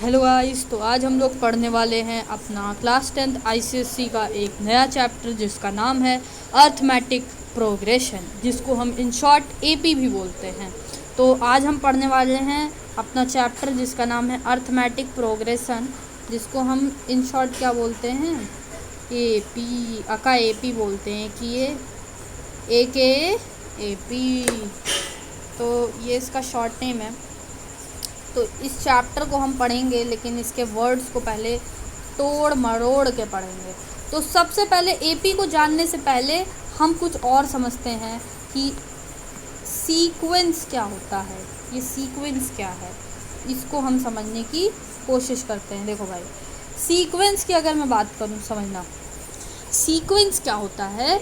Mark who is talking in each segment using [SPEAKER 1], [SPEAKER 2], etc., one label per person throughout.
[SPEAKER 1] Hello guys, तो आज हम लोग पढ़ने वाले हैं अपना क्लास 10th आईसीएसई का एक नया चैप्टर जिसका नाम है अर्थमेटिक प्रोग्रेशन, जिसको हम इन शॉर्ट एपी भी बोलते हैं। तो आज हम पढ़ने वाले हैं अपना चैप्टर जिसका नाम है अर्थमेटिक प्रोग्रेशन, जिसको हम इन शॉर्ट क्या बोलते हैं, एपी अका एपी बोलते हैं कि ये एपी। तो ये इसका शॉर्ट नेम है। तो इस चैप्टर को हम पढ़ेंगे, लेकिन इसके वर्ड्स को पहले तोड़ मरोड़ के पढ़ेंगे। तो सबसे पहले एपी को जानने से पहले हम कुछ और समझते हैं कि सीक्वेंस क्या होता है। ये सीक्वेंस क्या है, इसको हम समझने की कोशिश करते हैं। देखो भाई, सीक्वेंस की अगर मैं बात करूँ, समझना सीक्वेंस क्या होता है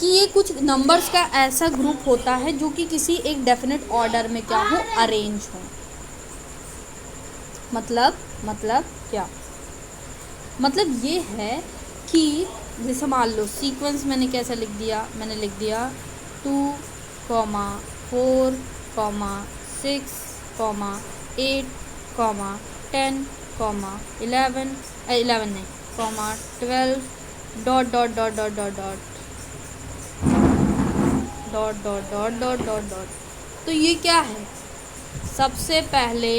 [SPEAKER 1] कि ये कुछ नंबर्स का ऐसा ग्रुप होता है जो कि किसी एक डेफिनेट ऑर्डर में क्या हो, अरेंज हो। मतलब क्या, मतलब ये है कि जैसे मान लो सीक्वेंस मैंने कैसे लिख दिया, मैंने लिख दिया 2, 4, 6, 8, 10, 11 नहीं, 12 dot dot dot dot dot dot dot dot dot dot dot. तो ये क्या है, सबसे पहले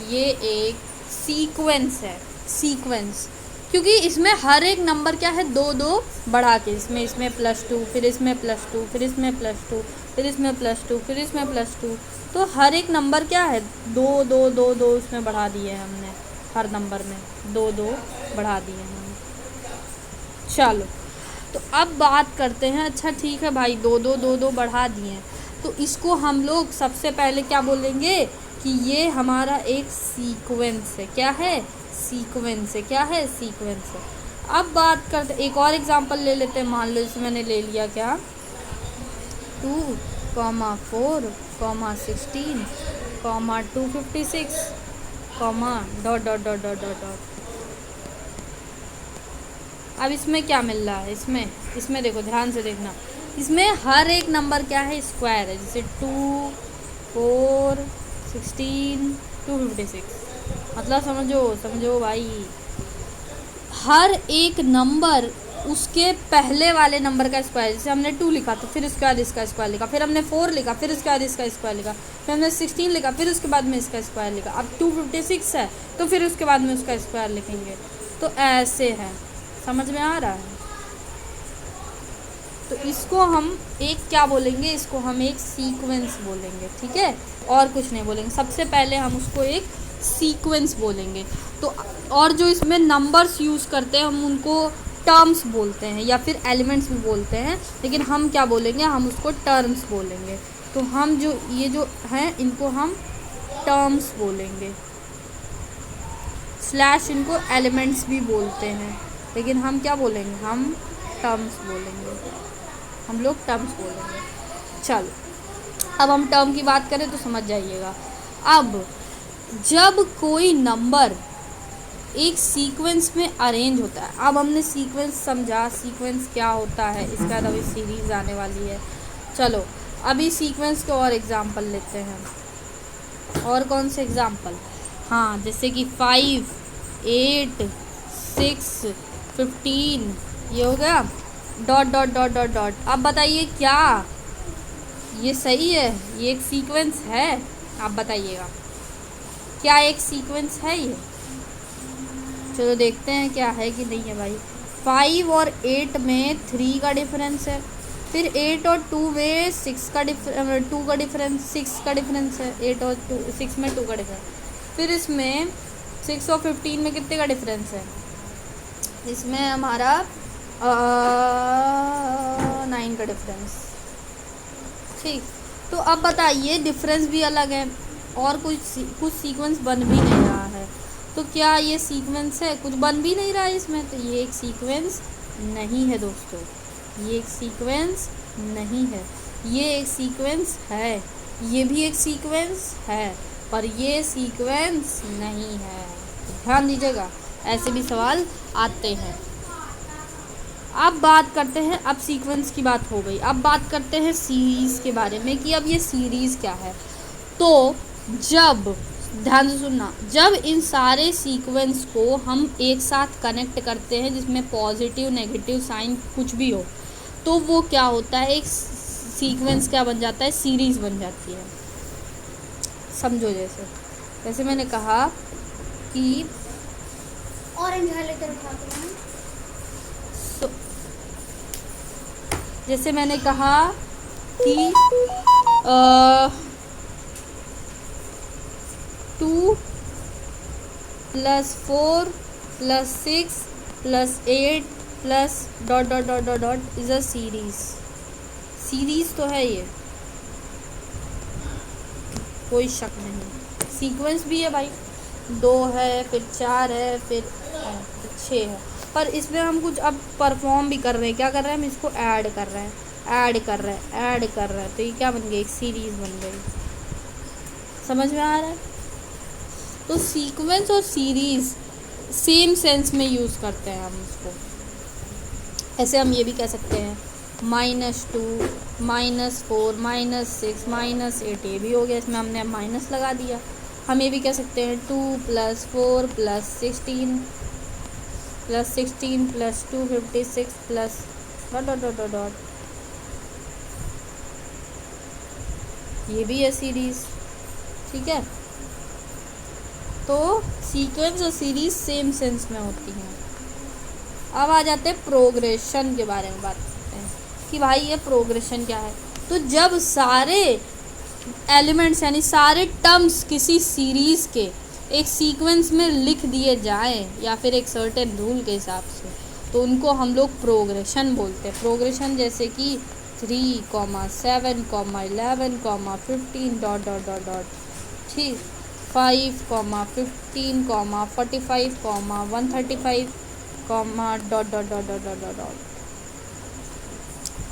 [SPEAKER 1] ये एक सीक्वेंस है। सीक्वेंस क्योंकि इसमें हर एक नंबर क्या है, 2 बढ़ा के, इसमें +2, फिर इसमें +2, फिर इसमें +2, फिर इसमें +2, फिर इसमें +2। तो हर एक नंबर क्या है, 2 उसमें बढ़ा दिए हैं हमने, हर नंबर में 2 बढ़ा दिए हैं। चलो, तो अब बात करते हैं। अच्छा ठीक है भाई, 2 बढ़ा दिए हैं, तो इसको हम लोग सबसे पहले क्या बोलेंगे कि ये हमारा एक सीक्वेंस है। क्या है, सीक्वेंस है। क्या है, सीक्वेंस है। अब बात करते, एक और एग्जांपल ले लेते हैं। मान लो इसमें मैंने ले लिया क्या, 2, 4, 16, 256, dot dot dot dot dot dot. अब इसमें क्या मिल रहा है, इसमें देखो, ध्यान से देखना, इसमें हर एक नंबर क्या है, स्क्वायर है। जैसे 2, 4, 16, 256। मतलब समझो भाई, हर एक नंबर उसके पहले वाले नंबर का स्क्वायर। जैसे हमने 2 लिखा तो फिर उसके बाद इसका स्क्वायर लिखा, फिर हमने 4 लिखा, फिर उसके बाद इसका स्क्वायर लिखा, फिर हमने 16 लिखा, फिर उसके बाद में इसका स्क्वायर लिखा। अब 256 है तो फिर उसके बाद में उसका स्क्वायर लिखेंगे। तो ऐसे है, समझ में आ रहा है। तो इसको हम एक क्या बोलेंगे, इसको हम एक सीक्वेंस बोलेंगे। ठीक है, और कुछ नहीं बोलेंगे, सबसे पहले हम उसको एक सीक्वेंस बोलेंगे। तो और जो इसमें नंबर्स यूज़ करते हैं हम उनको टर्म्स बोलते हैं, या फिर एलिमेंट्स भी बोलते हैं, लेकिन हम क्या बोलेंगे, हम उसको टर्म्स बोलेंगे। तो हम ये जो हैं इनको हम टर्म्स बोलेंगे, / इनको एलिमेंट्स भी बोलते हैं, लेकिन हम क्या बोलेंगे, हम टर्म्स बोलेंगे, हम लोग टर्म्स बोलेंगे। चलो, अब हम टर्म की बात करें तो समझ जाइएगा। अब जब कोई नंबर एक सीक्वेंस में अरेंज होता है, अब हमने सीक्वेंस समझा, सीक्वेंस क्या होता है, इसके बाद अभी सीरीज़ आने वाली है। चलो, अभी सीक्वेंस के और एग्जांपल लेते हैं। और कौन से एग्जांपल, हाँ, जैसे कि 5, 8, 6, 15, ये हो गया, dot dot dot dot dot. अब बताइए क्या ये सही है, ये एक सीक्वेंस है? आप बताइएगा, क्या एक सीक्वेंस है ये? चलो देखते हैं क्या है कि नहीं है भाई। 5 और 8 में 3 का डिफरेंस है, फिर 8 और 2 में 6 का डिफरेंस 6 का डिफरेंस है। 8 और 6 में 2 का डिफरेंस। फिर इसमें 6 और 15 में कितने का डिफरेंस है, इसमें हमारा 9 का डिफरेंस। ठीक, तो अब बताइए, डिफरेंस भी अलग है और कुछ सीक्वेंस बन भी नहीं रहा है। तो क्या ये सीक्वेंस है? कुछ बन भी नहीं रहा है इसमें, तो ये एक सीक्वेंस नहीं है दोस्तों, ये एक सीक्वेंस नहीं है। ये एक सीक्वेंस है, ये भी एक सीक्वेंस है, पर ये सीक्वेंस नहीं है। ध्यान दीजिएगा, ऐसे भी सवाल आते हैं। अब बात करते हैं, अब सीक्वेंस की बात हो गई, अब बात करते हैं सीरीज़ के बारे में कि अब ये सीरीज़ क्या है। तो जब ध्यान से सुनना, जब इन सारे सीक्वेंस को हम एक साथ कनेक्ट करते हैं जिसमें पॉजिटिव नेगेटिव साइन कुछ भी हो, तो वो क्या होता है, एक सीक्वेंस क्या बन जाता है, सीरीज बन जाती है। समझो, जैसे मैंने कहा कि
[SPEAKER 2] ऑरेंज हाइलाइटर उठा के
[SPEAKER 1] जैसे मैंने कहा कि 2 + 4 + 6 + 8 plus dot dot dot dot dot is a series तो है ये, कोई शक नहीं। सीक्वेंस भी है भाई, 2 है, फिर 4 है, फिर 6 है, पर इसमें हम कुछ अब परफॉर्म भी कर रहे हैं। क्या कर रहे हैं हम, इसको ऐड कर रहे हैं, ऐड कर रहे हैं, ऐड कर रहे हैं, तो ये क्या बन गई, एक सीरीज बन गई। समझ में आ रहा है? तो सीक्वेंस और सीरीज सेम सेंस में यूज़ करते हैं हम इसको। ऐसे हम ये भी कह सकते हैं -2 -4 -6 -8, ये भी हो गया, इसमें हमने माइनस लगा दिया। हम ये भी कह सकते हैं 2 + 4 + 16 + 16 + 2 56 plus dot dot dot dot dot, ये भी है सीरीज। ठीक है, तो सीक्वेंस और सीरीज सेम सेंस में होती हैं। अब आ जाते हैं प्रोग्रेशन के बारे में बात करते हैं कि भाई ये प्रोग्रेशन क्या है। तो जब सारे एलिमेंट्स यानी सारे टर्म्स किसी सीरीज़ के एक सीक्वेंस में लिख दिए जाएं या फिर एक सर्टेन रूल के हिसाब से, तो उनको हम लोग प्रोग्रेशन बोलते हैं। प्रोग्रेशन जैसे कि 3, 7, 11, 15 डॉट डॉट डॉट डॉट, ठीक, 5, 15, 45, 135, dot dot dot dot dot dot.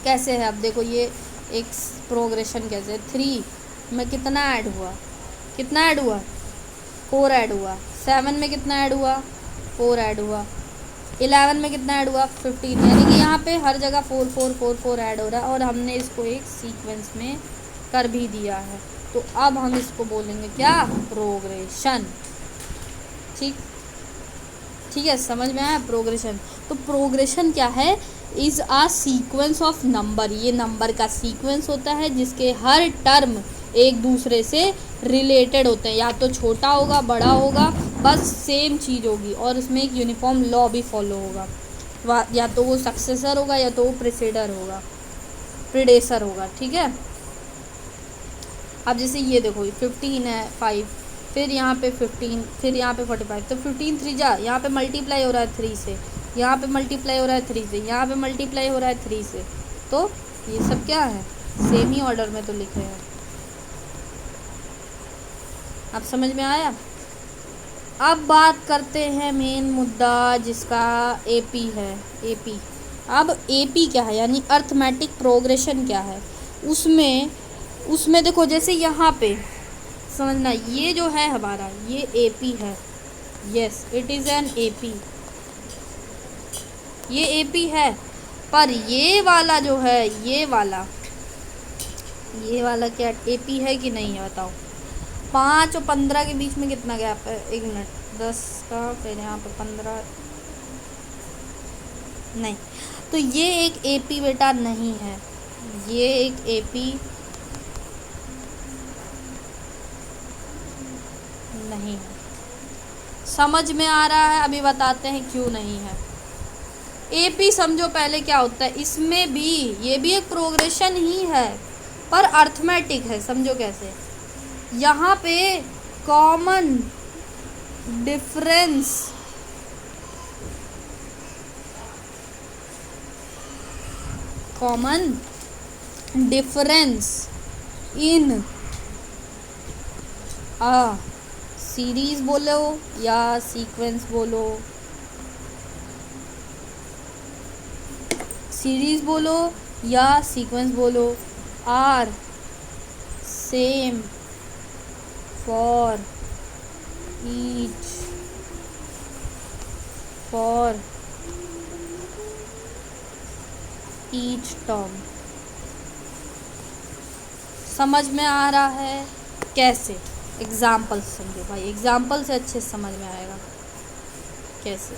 [SPEAKER 1] कैसे है, अब देखो ये एक प्रोग्रेशन कैसे, 3 में कितना ऐड हुआ, 4 ऐड हुआ, 7 में कितना ऐड हुआ, 4 ऐड हुआ, 11 में कितना ऐड हुआ, 15, यानी कि यहाँ पे हर जगह 4 4 4 4 ऐड हो रहा है और हमने इसको एक सीक्वेंस में कर भी दिया है। तो अब हम इसको बोलेंगे क्या, प्रोग्रेशन। ठीक है, समझ में आया प्रोग्रेशन। तो प्रोग्रेशन क्या है, is a sequence of number, ये नंबर का सीक्वेंस होता है जिसके हर टर्म एक दूसरे से रिलेटेड होते हैं, या तो छोटा होगा बड़ा होगा, बस सेम चीज़ होगी, और उसमें एक यूनिफॉर्म लॉ भी फॉलो होगा, या तो वो सक्सेसर होगा या तो वो प्रीडेसर होगा। ठीक है, अब जैसे ये देखो 15 है, 5, फिर यहाँ पे 15, फिर यहाँ पे 45, तो 15 3 जा, यहाँ पे मल्टीप्लाई हो रहा है 3 से, यहाँ पे मल्टीप्लाई हो रहा है 3 से, यहाँ पे मल्टीप्लाई हो रहा है 3 से, तो ये सब क्या है, सेम ही ऑर्डर में तो लिखे हैं। अब समझ में आया? अब बात करते हैं मेन मुद्दा जिसका एपी है, एपी। अब एपी क्या है, यानी अर्थमेटिक प्रोग्रेशन क्या है, उसमें देखो जैसे यहाँ पे समझना, ये जो है हमारा, ये एपी है, yes it is an AP, ये एपी है। पर ये वाला जो है, ये वाला क्या एपी है कि नहीं है, बताओ। 5 और 15 के बीच में कितना गैप है, 1 मिनट, 10 का, फिर यहाँ पे 15, नहीं, तो ये एक एपी बेटा नहीं है, ये एक एपी नहीं है। समझ में आ रहा है? अभी बताते हैं क्यों नहीं है। एपी समझो पहले क्या होता है, इसमें भी ये भी एक प्रोग्रेशन ही है पर अर्थमेटिक है। समझो कैसे, यहाँ पे common difference in a series बोलो या सीक्वेंस बोलो, सीरीज बोलो या सीक्वेंस बोलो, are same for each term. समझ में आ रहा है कैसे? एग्जाम्पल से समझो भाई, एग्जाम्पल से अच्छे से समझ में आएगा कैसे।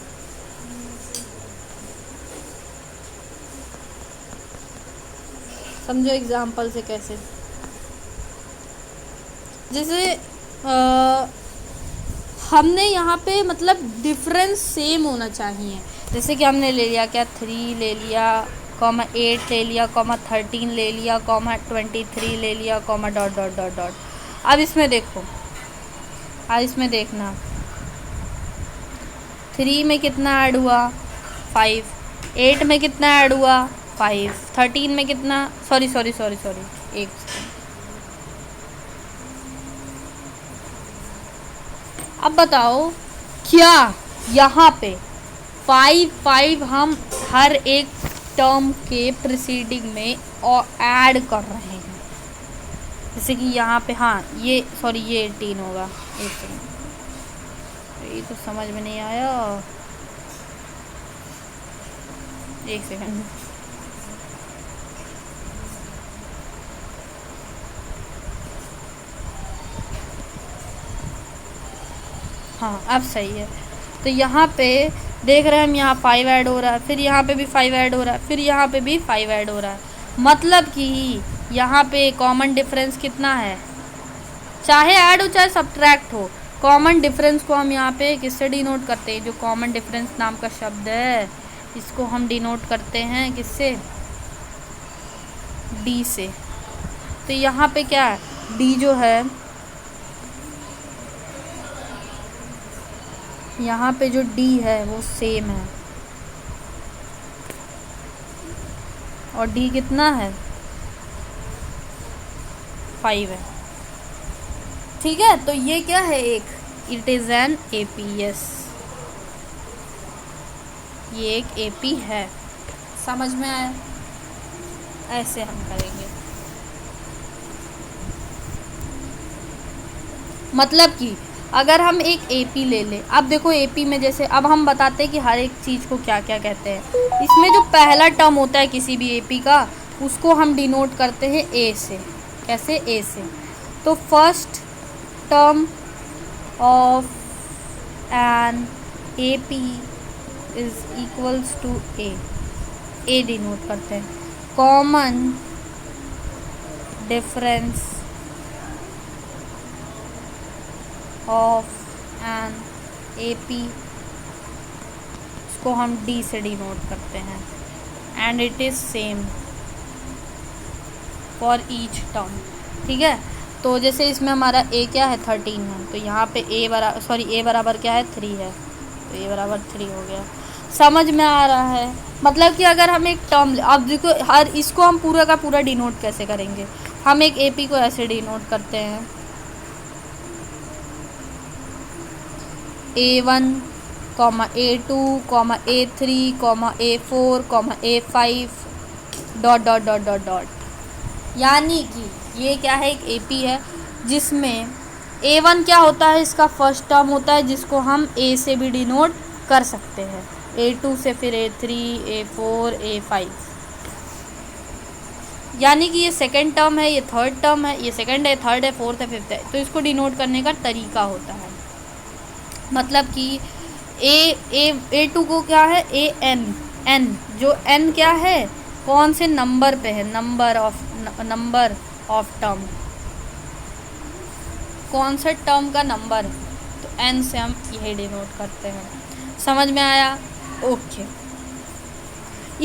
[SPEAKER 1] समझो एग्जाम्पल से कैसे, जैसे हमने यहाँ पे मतलब डिफरेंस सेम होना चाहिए। जैसे कि हमने ले लिया क्या 3 ले लिया, कॉमा 8 ले लिया, कॉमा 13 ले लिया, कॉमा 23 ले लिया, comma dot dot dot dot. अब इसमें देखो, अब इसमें देखना 3 में कितना ऐड हुआ 5, 8 में कितना ऐड हुआ 5, 13 में कितना, सॉरी एक अब बताओ क्या यहाँ पे 5 हम हर एक टर्म के प्रीसीडिंग में और ऐड कर रहे हैं। जैसे कि यहाँ पे हाँ ये 18 होगा। एक सेकेंड, ये तो समझ में नहीं आया, एक सेकेंड। हाँ अब सही है। तो यहाँ पे देख रहे हैं हम, यहाँ 5 ऐड हो रहा है, फिर यहाँ पे भी 5 ऐड हो रहा है, फिर यहाँ पे भी 5 ऐड हो रहा है। मतलब कि यहाँ पे कॉमन डिफरेंस कितना है, चाहे ऐड हो चाहे सब्ट्रैक्ट हो, कॉमन डिफरेंस को हम यहाँ पे किससे डिनोट करते हैं, जो कॉमन डिफरेंस नाम का शब्द है इसको हम डिनोट करते हैं किससे, डी से। तो यहाँ पे क्या है, डी जो है, यहाँ पे जो डी है वो सेम है, और डी कितना है 5 है। ठीक है, तो ये क्या है, एक इट इज़ एन एपीएस, ये एक एपी है। समझ में आया, ऐसे हम करेंगे। मतलब कि अगर हम एक एपी ले लें, अब देखो एपी में जैसे अब हम बताते हैं कि हर एक चीज़ को क्या क्या कहते हैं। इसमें जो पहला टर्म होता है किसी भी एपी का, उसको हम डिनोट करते हैं ए से। कैसे, ए से। तो first term of N AP is equals to A denote करते हैं। Common difference of N AP, इसको हम डी से डिनोट करते हैं। And it is same for each term. ठीक है, तो जैसे इसमें हमारा ए क्या है 13 है, तो यहाँ पे ए बराबर क्या है 3 है, तो ए बराबर 3 हो गया। समझ में आ रहा है, मतलब कि अगर हम एक टर्म, अब देखो हर इसको हम पूरा का पूरा डिनोट कैसे करेंगे, हम एक एपी को ऐसे डिनोट करते हैं A1, A2, A3, A4, A5 dot dot dot dot dot. यानी कि ये क्या है, एक एपी है जिसमें A1 क्या होता है, इसका फर्स्ट टर्म होता है जिसको हम A से भी डिनोट कर सकते हैं, A2 से फिर A3, A4, A5। यानी कि ये सेकंड टर्म है, ये थर्ड टर्म है, ये सेकंड है, थर्ड है, फोर्थ है, फिफ्थ है। तो इसको डिनोट करने का तरीका होता है, मतलब कि A2 को क्या है, एन जो एन क्या है, कौन से नंबर पे है, नंबर ऑफ टर्म, कौन से टर्म का नंबर, तो एन से हम यही डिनोट करते हैं। समझ में आया, ओके।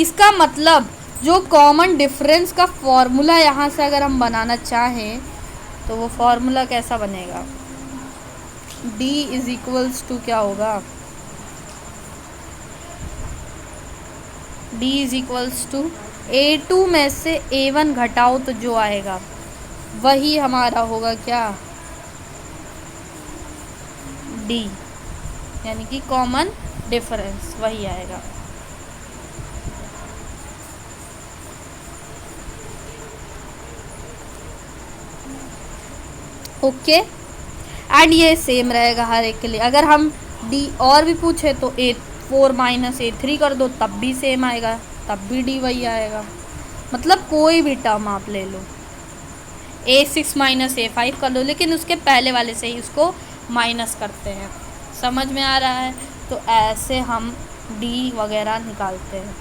[SPEAKER 1] इसका मतलब जो कॉमन डिफरेंस का फॉर्मूला यहाँ से अगर हम बनाना चाहें तो वो फॉर्मूला कैसा बनेगा, D इज इक्वल्स टू क्या होगा, D is equals to A2 में से A1 घटाओ तो जो आएगा वही हमारा होगा क्या, D, यानी कि कॉमन डिफरेंस वही आएगा। ओके, एंड ये सेम रहेगा हर एक के लिए। अगर हम डी और भी पूछे तो A4 माइनस A3 कर दो तब भी सेम आएगा, तब भी डी वही आएगा। मतलब कोई भी टर्म आप ले लो, A6 माइनस A5 कर लो, लेकिन उसके पहले वाले से ही उसको माइनस करते हैं। समझ में आ रहा है? तो ऐसे हम D वगैरह निकालते हैं।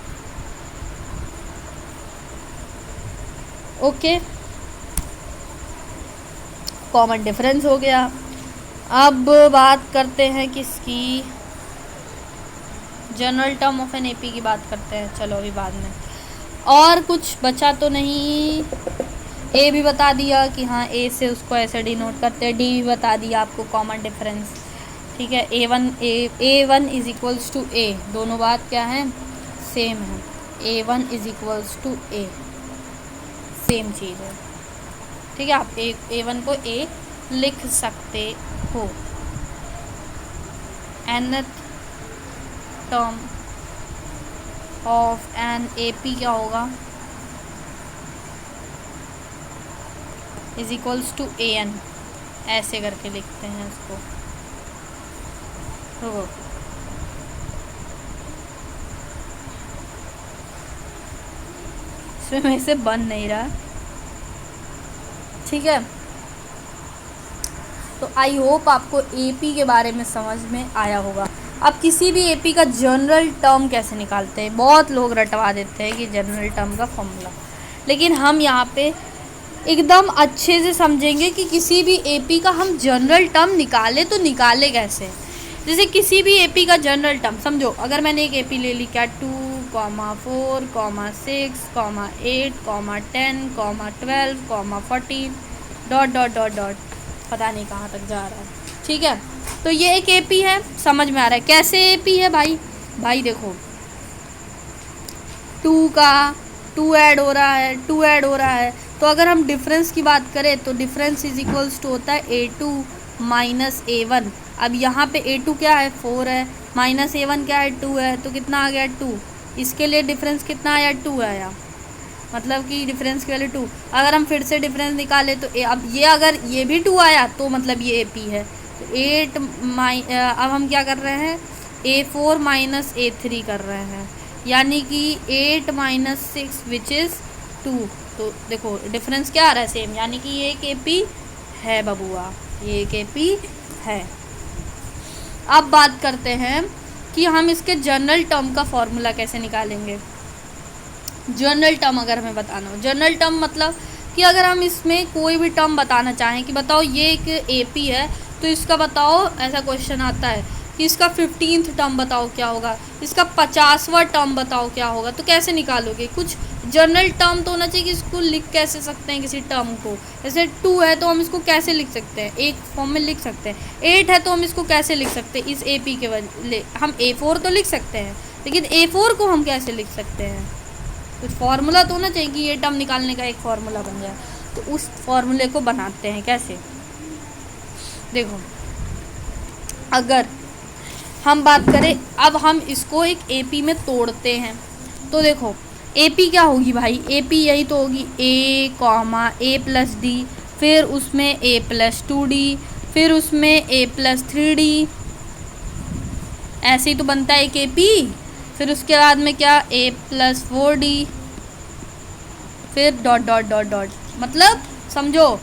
[SPEAKER 1] ओके, कॉमन डिफरेंस हो गया। अब बात करते हैं किसकी, general term of an AP की बात करते हैं। चलो अभी बाद में, और कुछ बचा तो नहीं। ए भी बता दिया कि हाँ ए से उसको ऐसे डिनोट करते हैं, डी भी बता दिया आपको कॉमन डिफरेंस। ठीक है, A1 इज इक्वल्स टू ए, दोनों बात क्या है, सेम है। A1 is equals to a, same चीज़ है। ठीक है, आप A1 को ए लिख सकते हो। nth term of an AP क्या होगा, इज इक्वल्स टू AN, ऐसे करके लिखते हैं इसको। तो इसमें मेरे से बन नहीं रहा। ठीक है, तो आई होप आपको एपी के बारे में समझ में आया होगा। अब किसी भी एपी का जनरल टर्म कैसे निकालते हैं, बहुत लोग रटवा देते हैं कि जनरल टर्म का फॉर्मूला, लेकिन हम यहाँ पे एकदम अच्छे से समझेंगे कि किसी भी एपी का हम जनरल टर्म निकाले तो निकाले कैसे। जैसे किसी भी एपी का जनरल टर्म समझो, अगर मैंने एक एपी ले ली क्या 2, 4, 6, 8, 10, 12, 14 डॉट डॉट डॉट डॉट, पता नहीं कहाँ तक जा रहा है। ठीक है, तो ये एक एपी है, समझ में आ रहा है कैसे एपी है भाई देखो 2 का 2 ऐड हो रहा है, तो अगर हम डिफरेंस की बात करें तो डिफरेंस इज इक्वल्स टू होता है A2 माइनस A1। अब यहाँ पे A2 क्या है 4 है, माइनस A1 क्या है 2 है, तो कितना आ गया 2। इसके लिए डिफरेंस कितना आया 2 आया, मतलब कि डिफरेंस की वैल्यू 2। अगर हम फिर से डिफरेंस निकालें तो अब ये अगर ये भी 2 आया तो मतलब ये एपी है। तो अब हम क्या कर रहे हैं, A4 माइनस A3 कर रहे हैं, यानी कि 8 माइनस 6 विच इज़ 2। तो देखो डिफरेंस क्या आ रहा है सेम, यानी कि ये एक एपी है बबुआ, ये एक एपी है। अब बात करते हैं कि हम इसके जनरल टर्म का फॉर्मूला कैसे निकालेंगे। जनरल टर्म अगर हमें बताना हो, जनरल टर्म मतलब कि अगर हम इसमें कोई भी टर्म बताना चाहें कि बताओ ये एक एपी है, तो इसका बताओ, ऐसा क्वेश्चन आता है कि इसका 15th टर्म बताओ क्या होगा, इसका 50वां टर्म बताओ क्या होगा, तो कैसे निकालोगे। कुछ जनरल टर्म तो होना चाहिए कि इसको लिख कैसे सकते हैं किसी टर्म को। जैसे 2 है तो हम इसको कैसे लिख सकते हैं, एक फॉर्म में लिख सकते हैं। 8 है तो हम इसको कैसे लिख सकते हैं, इस एपी के वजह हम A4 तो लिख सकते हैं, लेकिन A4 को हम कैसे लिख सकते हैं, कुछ फार्मूला तो होना चाहिए कि ये टर्म निकालने का एक फार्मूला बन जाए। तो उस फार्मूले को बनाते हैं कैसे, देखो अगर हम बात करें, अब हम इसको एक एपी में तोड़ते हैं, तो देखो एपी क्या होगी भाई, एपी यही तो होगी A प्लस डी, फिर उसमें A प्लस 2D, फिर उसमें A प्लस 3D, ऐसे ही तो बनता है एक एपी। फिर उसके बाद में क्या A प्लस 4D, फिर डॉट डॉट डॉट डॉट, मतलब समझो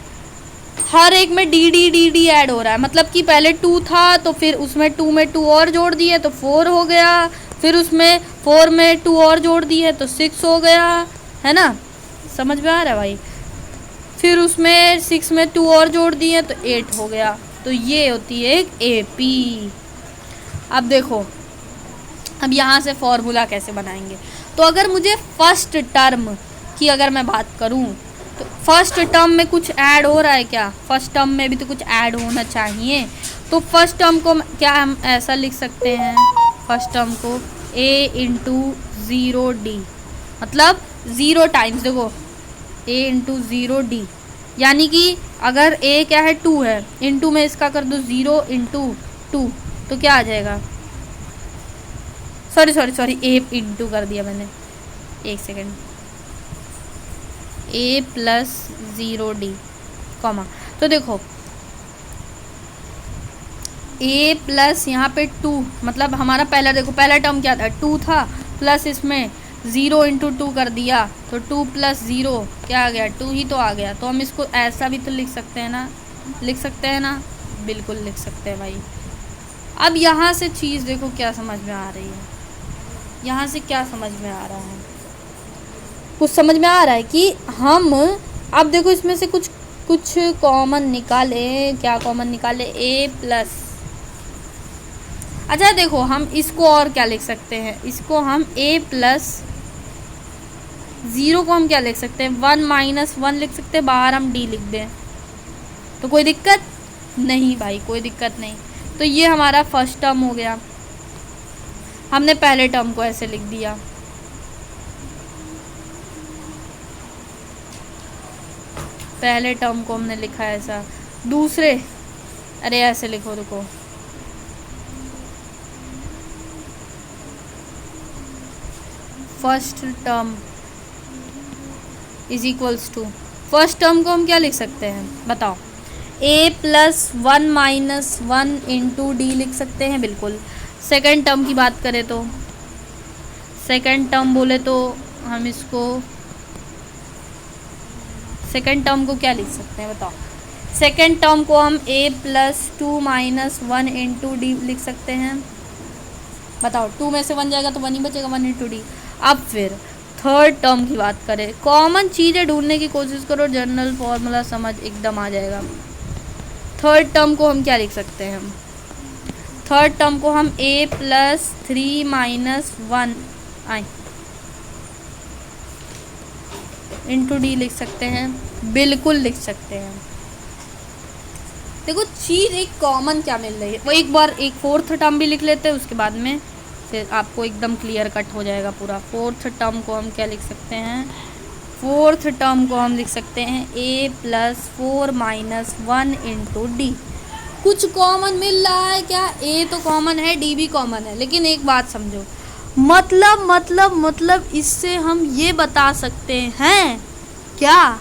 [SPEAKER 1] हर एक में D D D D add हो रहा है। मतलब कि पहले 2 था तो फिर उसमें 2 में 2 और जोड़ दिए तो 4 हो गया, फिर उसमें 4 में 2 और जोड़ दिए तो 6 हो गया, है ना, समझ में आ रहा है भाई। फिर उसमें 6 में 2 और जोड़ दिए तो 8 हो गया। तो ये होती है एक एपी। अब देखो, अब यहाँ से फॉर्मूला कैसे बनाएंगे। तो अगर मुझे फर्स्ट टर्म की अगर मैं बात करूँ तो फर्स्ट टर्म में कुछ ऐड हो रहा है क्या, फर्स्ट टर्म में भी तो कुछ ऐड होना चाहिए। तो फर्स्ट टर्म को क्या हम ऐसा लिख सकते हैं, फर्स्ट टर्म को A इंटू 0D, मतलब 0 टाइम्स, देखो A इंटू 0D, यानी कि अगर A क्या है 2 है, इंटू में इसका कर दो 0 इंटू 2, तो क्या आ जाएगा, सॉरी A इंटू कर दिया मैंने, एक second, A plus 0D comma. तो देखो A प्लस यहाँ पे 2, मतलब हमारा पहला, देखो पहला टर्म क्या था 2 था, प्लस इसमें ज़ीरो इंटू टू कर दिया तो 2 + 0 क्या आ गया, 2 ही तो आ गया। तो हम इसको ऐसा भी तो लिख सकते हैं ना, लिख सकते हैं ना, बिल्कुल लिख सकते हैं भाई। अब यहाँ से चीज़ देखो क्या समझ में आ रही है, यहाँ से क्या समझ में आ रहा है, कुछ समझ में आ रहा है कि हम अब देखो इसमें से कुछ कुछ कॉमन निकाले। क्या कॉमन निकाले, a+। अच्छा देखो हम इसको और क्या लिख सकते हैं, इसको हम a+, 0 को हम क्या लिख सकते हैं, 1 - 1 लिख सकते हैं, बाहर हम d लिख दें तो कोई दिक्कत नहीं भाई, कोई दिक्कत नहीं। तो ये हमारा फर्स्ट टर्म हो गया, हमने पहले टर्म को ऐसे लिख दिया। पहले टर्म को हमने लिखा ऐसा, दूसरे अरे ऐसे लिखो, रुको, first term is equals to, first term को हम क्या लिख सकते हैं बताओ, a+1 - 1 इंटू डी लिख सकते हैं, बिल्कुल। सेकेंड टर्म की बात करें तो, सेकेंड टर्म बोले तो हम इसको, सेकेंड टर्म को क्या लिख सकते हैं बताओ, सेकेंड टर्म को हम a+2 - 1 इंटू डी लिख सकते हैं, बताओ। 2 में से 1 जाएगा तो 1 ही बचेगा, 1 इंटू डी। अब फिर थर्ड टर्म की बात करें, कॉमन चीज़ें ढूंढने की कोशिश करो, जनरल फॉर्मूला समझ एकदम आ जाएगा। थर्ड टर्म को हम क्या लिख सकते हैं, थर्ड टर्म को हम a+3 - 1 इंटू डी लिख सकते हैं, बिल्कुल लिख सकते हैं। देखो चीज़ एक कॉमन क्या मिल रही है, वो एक बार एक फोर्थ टर्म भी लिख लेते हैं, उसके बाद में फिर आपको एकदम क्लियर कट हो जाएगा पूरा। फोर्थ टर्म को हम क्या लिख सकते हैं, फोर्थ टर्म को हम लिख सकते हैं a+4 - 1 इंटू डी। कुछ कॉमन मिल रहा है क्या, a तो कॉमन है, d भी कॉमन है, लेकिन एक बात समझो, मतलब इससे हम ये बता सकते हैं क्या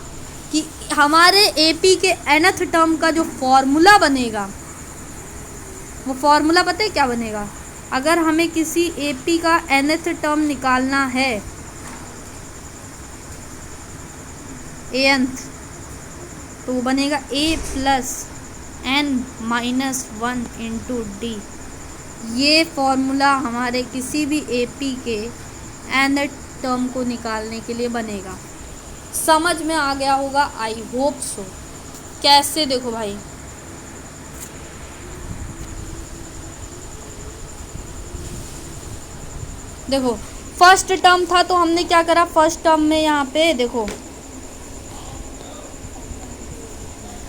[SPEAKER 1] कि हमारे AP के nth टर्म का जो फॉर्मूला बनेगा, वो फॉर्मूला पता है क्या बनेगा, अगर हमें किसी AP का nth टर्म निकालना है, nth, तो वो बनेगा a+n-1 इंटू डी। ये फॉर्मूला हमारे किसी भी AP के nth टर्म को निकालने के लिए बनेगा। समझ में आ गया होगा, आई होप सो। कैसे देखो भाई, देखो फर्स्ट टर्म था तो हमने क्या करा, फर्स्ट टर्म में यहाँ पे देखो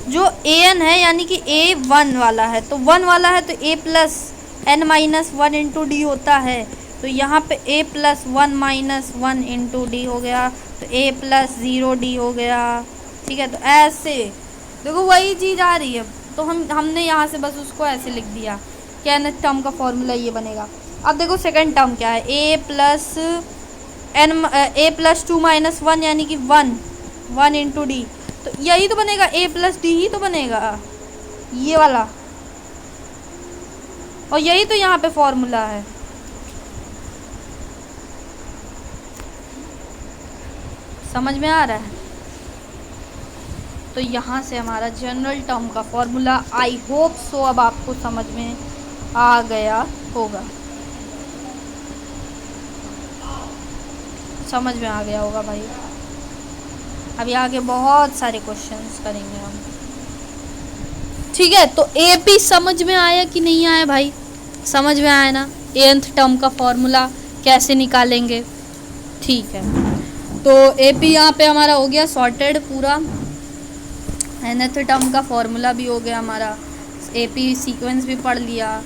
[SPEAKER 1] जो an है यानी कि a1 वाला है, तो 1 वाला है तो a+n-1 इंटू डी होता है, तो यहाँ पे a+1 - 1 इंटू डी हो गया, तो a+0d हो गया। ठीक है, तो ऐसे देखो वही चीज़ आ रही है, तो हमने यहाँ से बस उसको ऐसे लिख दिया कि nth टर्म का फॉर्मूला ये बनेगा। अब देखो सेकंड टर्म क्या है, a+2 - 1 यानी कि 1 इंटू डी, तो यही तो बनेगा, a+d ही तो बनेगा ये वाला, और यही तो यहाँ पे फॉर्मूला है। समझ में आ रहा है, तो यहाँ से हमारा जनरल टर्म का फॉर्मूला, आई होप सो अब आपको समझ में आ गया होगा, समझ में आ गया होगा भाई। अभी आगे बहुत सारे क्वेश्चंस करेंगे हम, ठीक है। तो AP समझ में आया कि नहीं आया भाई, समझ में आया ना, nth टर्म का फॉर्मूला कैसे निकालेंगे, ठीक है। तो AP यहाँ पे हमारा हो गया सॉर्टेड पूरा, nth टर्म का फॉर्मूला भी हो गया हमारा, AP सीक्वेंस भी पढ़ लिया,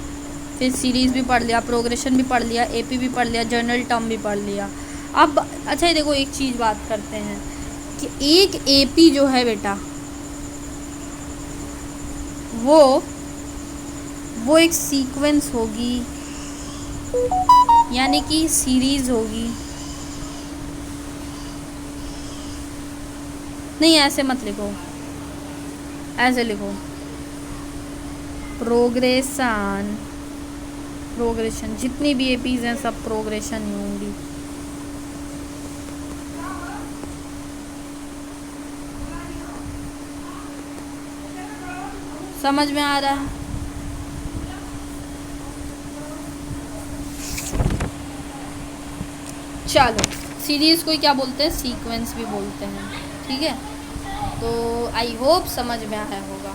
[SPEAKER 1] फिर सीरीज़ भी पढ़ लिया, प्रोग्रेशन भी पढ़ लिया, AP भी पढ़ लिया, जनरल टर्म भी पढ़ लिया। अब अच्छा देखो एक चीज़ बात करते हैं कि एक AP जो है बेटा, वो एक सीक्वेंस होगी, यानी कि सीरीज़ होगी। नहीं ऐसे मत लिखो, ऐसे लिखो, प्रोग्रेशन, जितनी भी APs हैं सब प्रोग्रेशन ही होंगी। समझ में आ रहा है? चलो, सीरीज को क्या बोलते हैं? सीक्वेंस भी बोलते हैं, ठीक है। तो आई होप समझ में आया होगा।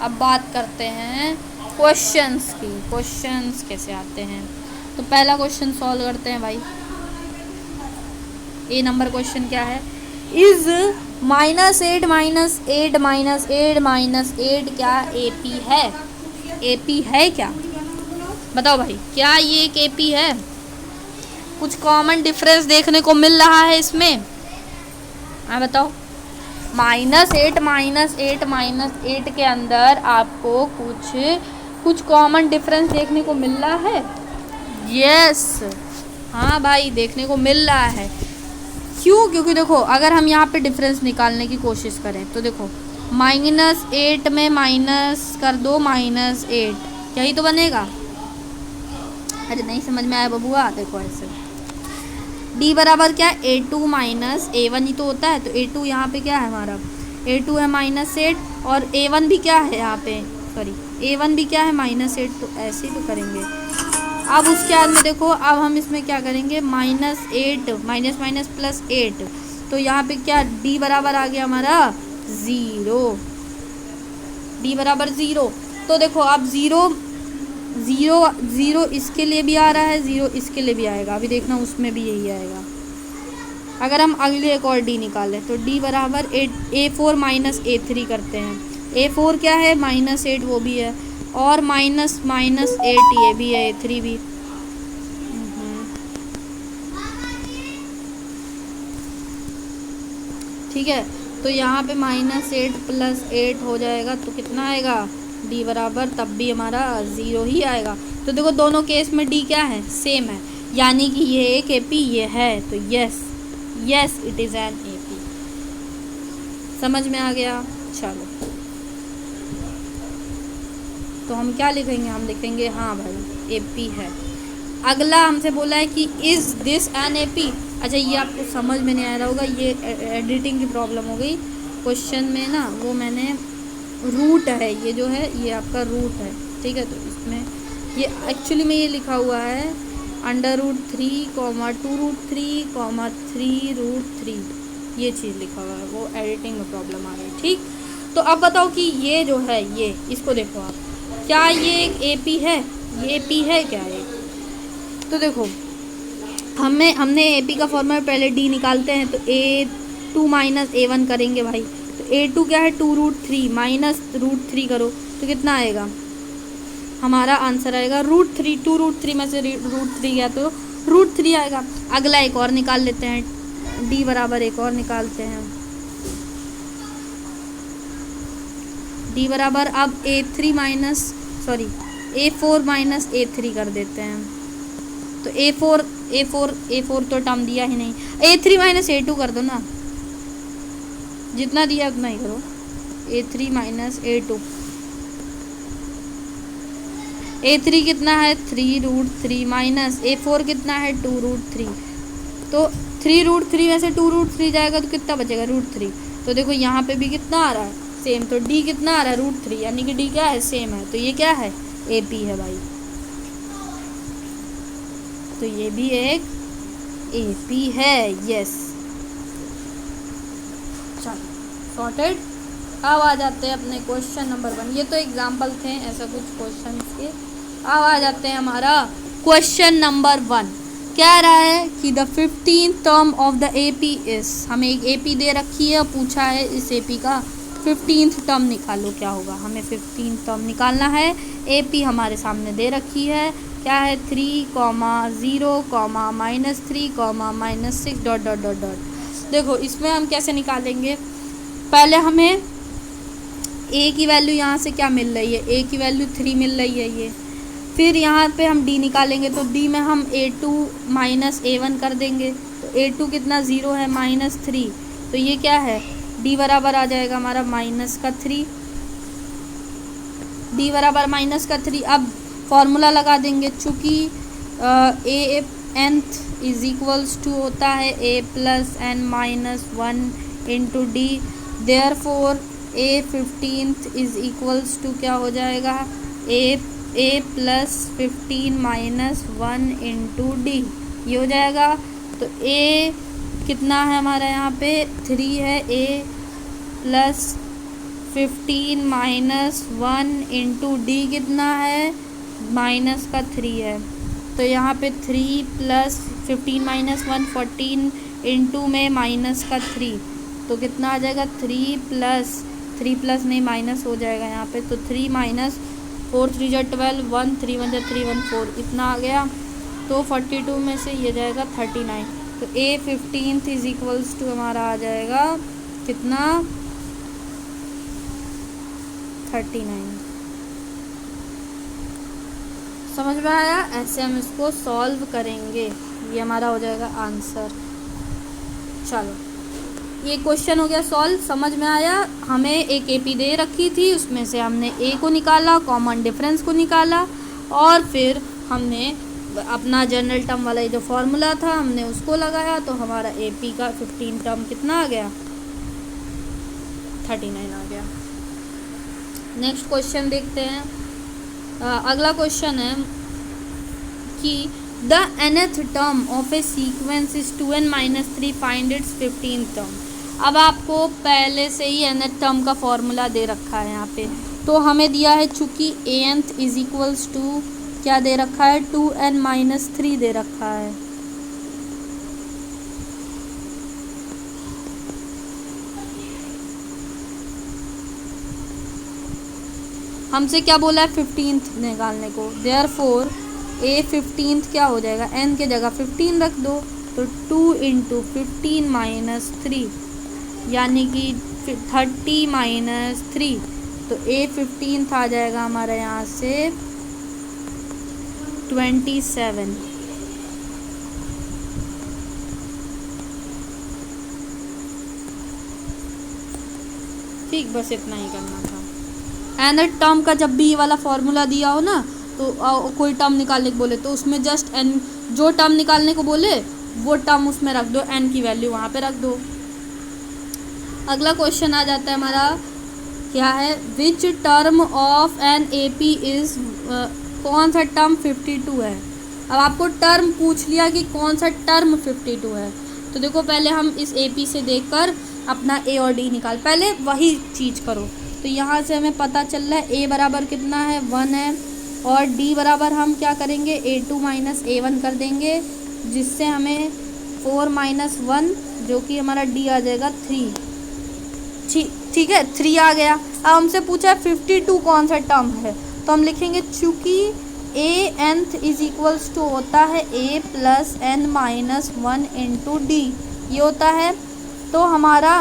[SPEAKER 1] अब बात करते हैं क्वेश्चंस की। क्वेश्चंस कैसे आते हैं? तो पहला क्वेश्चन सॉल्व करते हैं भाई। ए नंबर क्वेश्चन क्या है? इज -8 -8 -8 -8 क्या AP है? AP है क्या? बताओ भाई, क्या ये एक AP है? कुछ कॉमन डिफरेंस देखने को मिल रहा है इसमें? हाँ बताओ। -8 -8 -8 के अंदर आपको कुछ कॉमन डिफरेंस देखने को मिल रहा है? यस, हाँ भाई, देखने को मिल रहा है। क्यों? क्योंकि देखो, अगर हम यहाँ पे डिफरेंस निकालने की कोशिश करें तो देखो, -8 में माइनस कर दो -8, यही तो बनेगा। अरे नहीं समझ में आया बबुआ? देखो ऐसे D बराबर क्या है? A2 माइनस A1 ही तो होता है। तो A2 यहाँ पे क्या है हमारा? A2 है -8 और A1 भी क्या है यहाँ पे? सॉरी, A1 भी क्या है? -8। तो ऐसे ही तो करेंगे। अब उसके बाद में देखो, अब हम इसमें क्या करेंगे? -8 माइनस माइनस +8। तो यहाँ पे क्या D बराबर आ गया हमारा 0। D बराबर 0। तो देखो अब 0 0 0 इसके लिए भी आ रहा है, 0 इसके लिए भी आएगा। अभी देखना उसमें भी यही आएगा। अगर हम अगले एक और D निकालें तो D बराबर A4 माइनस A3 करते हैं। A4 क्या है? -8 वो भी है, और -8 ये भी है, A3 भी। ठीक है, तो यहाँ पे -8 + 8 हो जाएगा, तो कितना आएगा? D बराबर तब भी हमारा 0 ही आएगा। तो देखो दोनों केस में D क्या है? सेम है, यानी कि ये एक AP ये है। तो yes it is an AP। समझ में आ गया? चलो, तो हम क्या लिखेंगे? हम लिखेंगे हाँ भाई AP है। अगला हमसे बोला है कि इज़ दिस एन AP। अच्छा, ये आपको समझ में नहीं आ रहा होगा, ये एडिटिंग की प्रॉब्लम हो गई क्वेश्चन में ना। वो मैंने रूट है, ये जो है ये आपका रूट है, ठीक है। तो इसमें ये एक्चुअली में ये लिखा हुआ है √3, 2√3, 3√3, ये चीज़ लिखा हुआ है। वो एडिटिंग में प्रॉब्लम आ गई, ठीक। तो अब बताओ कि ये जो है, ये इसको देखो आप, क्या ये एक AP है? ये AP है क्या ये? तो देखो, हमने AP का फॉर्मूला पहले D निकालते हैं, तो A2 माइनस A1 करेंगे भाई। तो A2 क्या है? 2√3 माइनस √3 करो तो कितना आएगा? हमारा आंसर आएगा √3। 2√3 में से √3 गया तो √3 आएगा। अगला एक और निकाल लेते हैं, D बराबर एक और निकालते हैं। D बराबर अब A4 माइनस A3 कर देते हैं। तो A4 तो टर्म दिया ही नहीं। A3 माइनस A2 कर दो ना, जितना दिया उतना ही करो। A3 माइनस A2, A3 कितना है? 3√3 माइनस A4 कितना है? 2√3। तो 3√3 में से 2√3 जाएगा तो कितना बचेगा? √3। तो देखो यहाँ पे भी कितना आ रहा है? सेम। तो D कितना आ रहा है? √3, यानी कि D क्या है? सेम है। तो ये क्या है? AP है भाई। तो ये भी एक AP है। यस, चलो सॉर्टेड। अब आ जाते हैं अपने क्वेश्चन नंबर 1। ये तो एग्जाम्पल थे ऐसा कुछ क्वेश्चन के। अब आ जाते हैं हमारा क्वेश्चन नंबर 1। कह रहा है कि the 15th term of the AP is. हमें एक AP दे रखी है और पूछा है इस AP का 15th टर्म निकालो, क्या होगा? हमें 15th टर्म निकालना है। AP हमारे सामने दे रखी है, क्या है? 3, 0, -3, -6 ... देखो इसमें हम कैसे निकालेंगे? पहले हमें A की वैल्यू यहाँ से क्या मिल रही है? A की वैल्यू 3 मिल रही है ये। फिर यहाँ पे हम D निकालेंगे, तो D में हम A2 माइनस A1 कर देंगे। तो A2 कितना? 0 है, -3। तो ये क्या है? D बराबर आ जाएगा हमारा -3। D बराबर -3। अब फॉर्मूला लगा देंगे, चूँकि AN इज इक्वल्स टू होता है A + n - 1 × D। Therefore A 15th is equals to क्या हो जाएगा, A plus 15 minus 1 into D, ये हो जाएगा। तो ए कितना है हमारा यहाँ पे 3 है, a plus 15 minus 1 into D कितना है, माइनस का 3 है। तो यहाँ पे 3 प्लस 15 माइनस 1 14 इंटू में माइनस का 3, तो कितना आ जाएगा 3 प्लस नहीं माइनस हो जाएगा यहाँ पे, तो 3 माइनस 4 3 जा 12 1 3 1 जा 3 1 4 इतना आ गया। तो 42 में से ये जाएगा 39, तो ए 15th इज इक्वल्स टू हमारा आ जाएगा कितना 39। समझ में आया? ऐसे हम इसको सॉल्व करेंगे, ये हमारा हो जाएगा आंसर। चलो ये क्वेश्चन हो गया सॉल्व, समझ में आया? हमें एक एपी दे रखी थी, उसमें से हमने ए को निकाला, कॉमन डिफरेंस को निकाला, और फिर हमने अपना जनरल टर्म वाला जो फॉर्मूला था हमने उसको लगाया, तो हमारा एपी का 15 टर्म कितना आ गया 39 आ गया। नेक्स्ट क्वेश्चन देखते हैं। अगला क्वेश्चन है कि the nth term of A sequence is 2n minus 3, find its 15th term. अब आपको पहले से ही nth टर्म का फॉर्मूला दे रखा है यहाँ पे, तो हमें दिया है चूँकि anth इज इक्वल्स टू क्या दे रखा है 2n माइनस 3 दे रखा है। हमसे क्या बोला है 15th निकालने को, देयरफॉर ए 15th क्या हो जाएगा, n के जगह 15 रख दो, तो 2 इंटू 15 माइनस 3 यानी कि 30 माइनस 3, तो ए 15th आ जाएगा हमारा यहाँ से 27। ठीक, बस इतना ही करना था। nth टर्म का जब भी ये वाला फॉर्मूला दिया हो ना, तो कोई टर्म निकालने को बोले तो उसमें जस्ट n, जो टर्म निकालने को बोले वो टर्म उसमें रख दो, n की वैल्यू वहाँ पे रख दो। अगला क्वेश्चन आ जाता है हमारा, क्या है, which term of an A P is, कौन सा टर्म 52 है। अब आपको टर्म पूछ लिया कि कौन सा टर्म 52 है, तो देखो पहले हम इस ए पी से देखकर अपना ए और डी निकाल, पहले वही चीज़ करो। तो यहाँ से हमें पता चल रहा है ए बराबर कितना है 1 है, और डी बराबर हम क्या करेंगे A2 माइनस A1 कर देंगे, जिससे हमें 4 माइनस 1 जो कि हमारा डी आ जाएगा 3। ठीक है, 3 आ गया। अब हमसे पूछा है 52 कौन सा टर्म है, तो हम लिखेंगे चूँकि ए nth इज इक्वल्स टू होता है a plus n minus 1 into D, ये होता है। तो हमारा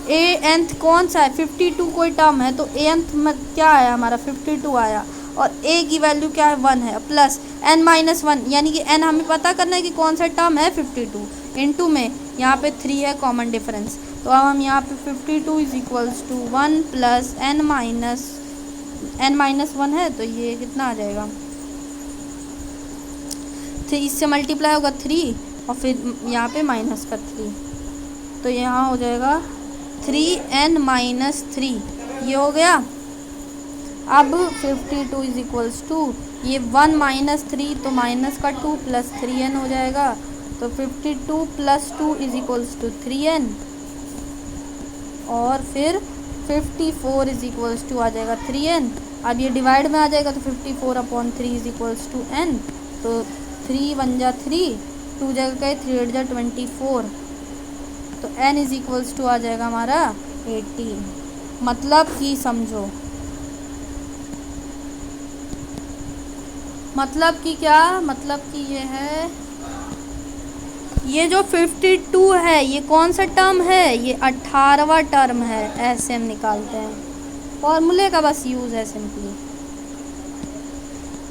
[SPEAKER 1] ए nth कौन सा है 52 कोई टर्म है, तो ए nth में क्या आया हमारा 52 आया, और a की वैल्यू क्या है 1 है, प्लस n माइनस 1 यानी कि n हमें पता करना है कि कौन सा टर्म है 52 इंटू में यहाँ पे 3 है कॉमन डिफरेंस, तो अब हम यहाँ पे 52 is equals to 1 plus n minus 1 है, तो ये कितना आ जाएगा 3, इससे मल्टीप्लाई होगा 3 और फिर यहाँ पे माइनस का 3, तो यहाँ हो जाएगा 3n माइनस 3, ये हो गया। अब 52 इज इक्वल्स टू ये 1 माइनस 3 तो माइनस का 2 प्लस 3n हो जाएगा, तो 52 plus 2 is equals to 3n, और फिर 54 इज इक्वल्स टू आ जाएगा 3n। अब ये डिवाइड में आ जाएगा, तो 54 upon 3 is equals to n, तो 3 1 जा 3, 2 जगह गए 3 8 जा 24, तो n इज इक्वल्स टू आ जाएगा हमारा 18। मतलब कि समझो, मतलब कि क्या, मतलब कि ये है, ये जो 52 है ये कौन सा टर्म है, ये 18वां टर्म है। ऐसे हम निकालते हैं, फॉर्मूले का बस यूज़ है सिंपली।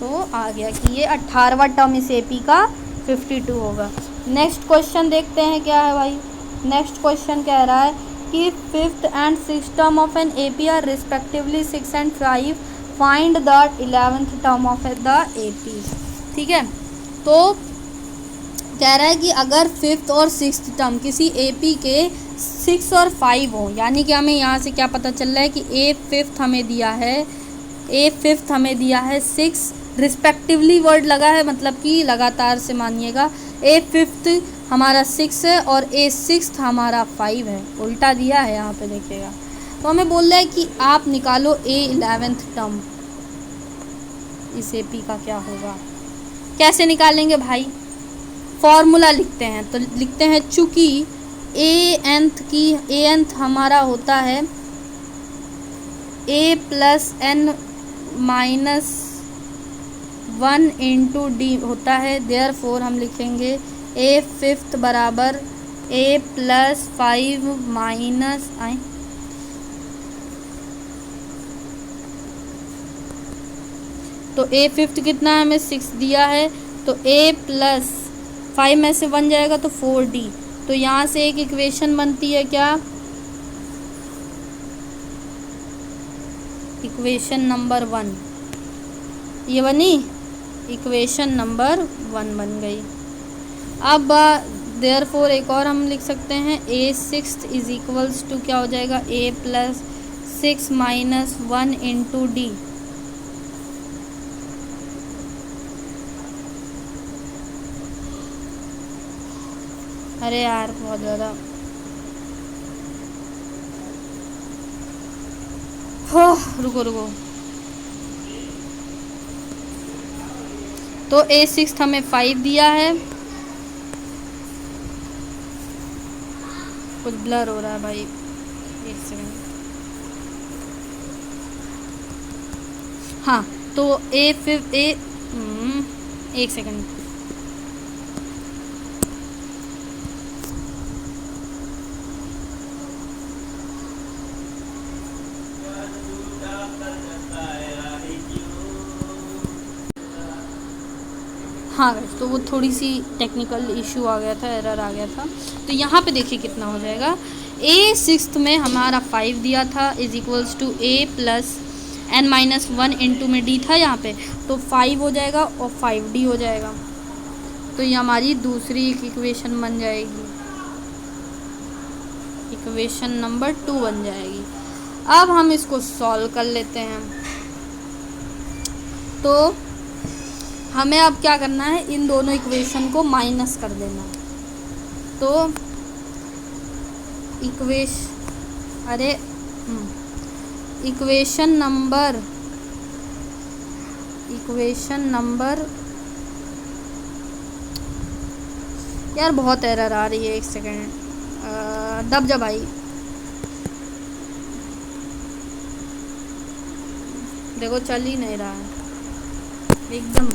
[SPEAKER 1] तो आ गया कि ये 18वां टर्म इस एपी का 52 होगा। नेक्स्ट क्वेश्चन देखते हैं क्या है भाई। नेक्स्ट क्वेश्चन कह रहा है कि 5th and 6th term of N AP are respectively 6 and 5, find the 11th term of the AP. ठीक है, तो कह रहा है कि अगर फिफ्थ और सिक्स्थ टर्म किसी एपी के 6 और 5 हो, यानी कि हमें यहाँ से क्या पता चल रहा है कि ए फिफ्थ हमें दिया है 6 रिस्पेक्टिवली वर्ड लगा है, मतलब कि लगातार से मानिएगा ए फिफ्थ हमारा 6 है और ए सिक्स्थ हमारा 5 है, उल्टा दिया है यहाँ पे देखिएगा। तो हमें बोल रहा है कि आप निकालो ए 11th टर्म, इस एपी का क्या होगा। कैसे निकालेंगे भाई, फॉर्मूला लिखते हैं। तो लिखते हैं चूँकि ए एंथ हमारा होता है a plus N minus 1 into D होता है, देयरफॉर हम लिखेंगे ए फिफ्थ बराबर ए प्लस 5 माइनस तो ए फिफ्थ कितना है, हमें 6 दिया है, तो ए प्लस 5 में से 1 जाएगा तो 4d। तो यहाँ से एक इक्वेशन बनती है क्या, इक्वेशन नंबर 1, ये बनी इक्वेशन नंबर 1 बन गई। अब देयरफॉर एक और हम लिख सकते हैं A sixth is equals to क्या हो जाएगा, A plus 6 minus 1 into D. अरे यार बहुत ज़्यादा रुको। तो ए सिक्स हमें 5 दिया है, कुछ ब्लर हो रहा है भाई, एक सेकंड। हाँ तो एक सेकंड। हाँ तो वो थोड़ी सी टेक्निकल इशू आ गया था, एरर आ गया था। तो यहाँ पे देखिए कितना हो जाएगा, ए सिक्स्थ में हमारा 5 दिया था is equals to A plus N minus 1 into में डी था यहाँ पे, तो 5 हो जाएगा और 5d हो जाएगा। तो ये हमारी दूसरी इक्वेशन बन जाएगी, इक्वेशन नंबर 2 बन जाएगी। अब हम इसको सॉल्व कर लेते हैं। तो हमें अब क्या करना है, इन दोनों इक्वेशन को माइनस कर देना। तो इक्वेशन नंबर यार बहुत एरर आ रही है, एक सेकेंड दब जा भाई। देखो चल ही नहीं रहा है एकदम।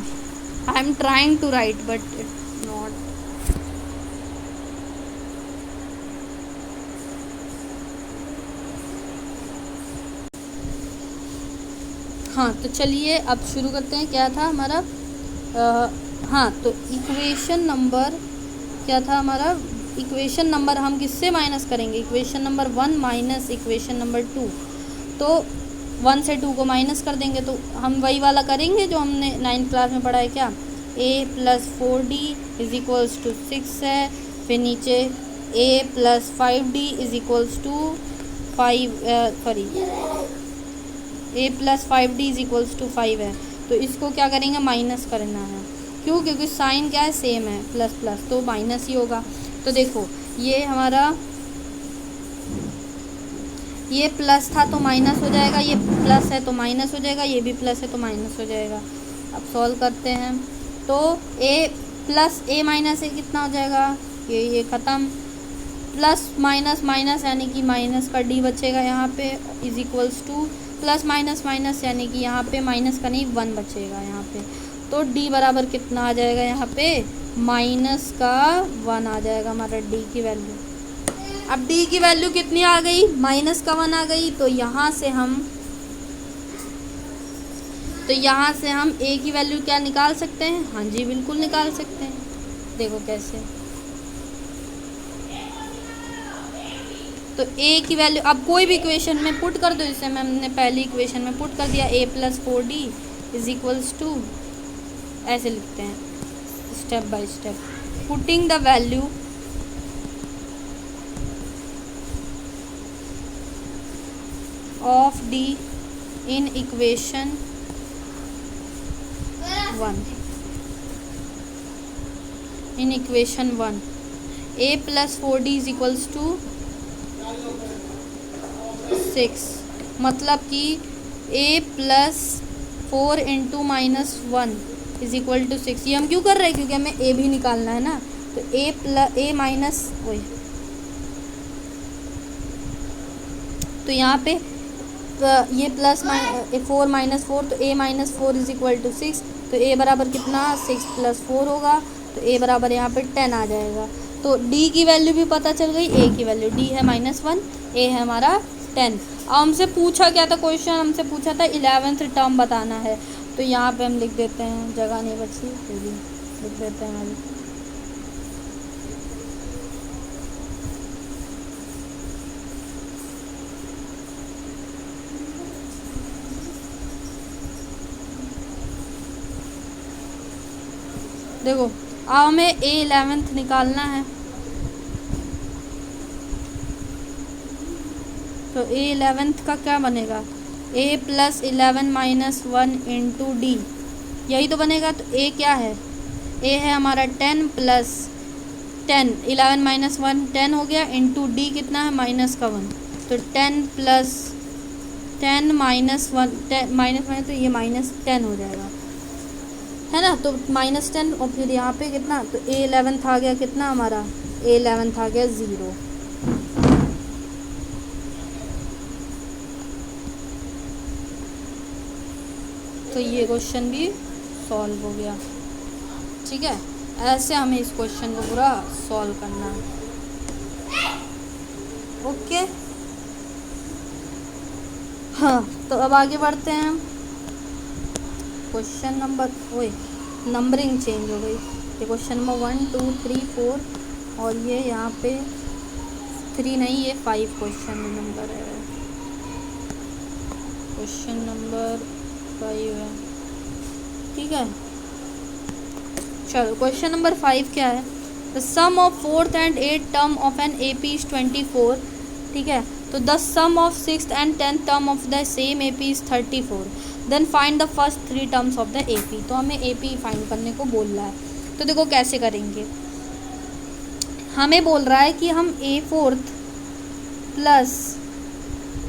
[SPEAKER 1] I am trying to write but it's not. हाँ तो चलिए अब शुरू करते हैं। क्या था हमारा हाँ तो इक्वेशन नंबर क्या था हमारा, इक्वेशन नंबर हम किससे माइनस करेंगे, equation number 1 minus equation number 2। तो 1 से 2 को माइनस कर देंगे तो हम वही वाला करेंगे जो हमने 9th क्लास में पढ़ा है, क्या a plus 4d is equals to 6 है, फिर नीचे a plus 5d is equals to a plus 5d is equals to 5 है। तो इसको क्या करेंगे, माइनस करना है। क्यों, क्योंकि साइन क्या है, सेम है, प्लस प्लस तो माइनस ही होगा। तो देखो ये हमारा ये प्लस था तो माइनस हो जाएगा, ये प्लस है तो माइनस हो जाएगा, ये भी प्लस है तो माइनस हो जाएगा। अब सॉल्व करते हैं तो a plus a minus a कितना हो जाएगा, ये ख़त्म, प्लस माइनस माइनस यानी कि माइनस का d बचेगा यहाँ पे is equals two plus minus minus यानी कि यहाँ पे माइनस का नहीं 1 बचेगा यहाँ पे। तो d बराबर कितना आ जाएगा यहाँ पे, माइनस का 1 आ जाएगा हमारा d की वैल्यू। अब d की वैल्यू कितनी आ गई, माइनस का 1 आ गई। तो यहाँ से हम a की वैल्यू क्या निकाल सकते हैं, हाँ जी बिल्कुल निकाल सकते हैं। देखो कैसे, तो a की वैल्यू अब कोई भी इक्वेशन में पुट कर दो, जैसे हमने पहली इक्वेशन में पुट कर दिया a plus 4d is equals to, ऐसे लिखते हैं step by step. Putting the value of D in equation 1, in equation 1 a plus 4d is equals to 6, मतलब कि a plus 4 into -1 is equal to 6। ये हम क्यों कर रहे हैं? क्योंकि हमें a भी निकालना है ना। तो a माइनस वही, तो यहाँ पे ये प्लस 4 माइनस 4, तो a minus 4 is equal to 6। तो a बराबर कितना, 6 + 4 होगा। तो a बराबर यहाँ पे 10 आ जाएगा। तो d की वैल्यू भी पता चल गई, a की वैल्यू, d है -1, a है हमारा 10। अब हमसे पूछा क्या था क्वेश्चन, हमसे पूछा था 11th टर्म बताना है। तो यहाँ पे हम लिख देते हैं, जगह नहीं बची फिर भी लिख देते हैं हमारी। देखो अब हमें a 11th निकालना है। तो a 11th का क्या बनेगा, a + 11 - 1 इंटू डी, यही तो बनेगा। तो a क्या है, a है हमारा 10 + 10, 11 - 1 10 हो गया, इंटू डी कितना है -1। तो 10 + 10 - 1 -1, तो ये -10 हो जाएगा, है ना। तो -10 और फिर यहाँ पे कितना, तो a 11th आ गया कितना हमारा, a 11th आ गया 0। तो ये क्वेश्चन भी सॉल्व हो गया। ठीक है, ऐसे हमें इस क्वेश्चन को पूरा सॉल्व करना है। ओके, हाँ तो अब आगे बढ़ते हैं। क्वेश्चन नंबर, ओए नंबरिंग चेंज हो गई। ये क्वेश्चन नंबर 1 2 3 4 और ये यहाँ पे 3 नहीं, ये 5 क्वेश्चन नंबर है। क्वेश्चन नंबर 5 है, ठीक है। चलो क्वेश्चन नंबर 5 क्या है, the sum of 4th and 8th term of an AP is 24। ठीक है, तो the sum of 6th and 10th term of the same AP is 34। Then find the first 3 terms of the AP। तो हमें AP find करने को बोल रहा है। तो देखो कैसे करेंगे, हमें बोल रहा है कि हम A 4th प्लस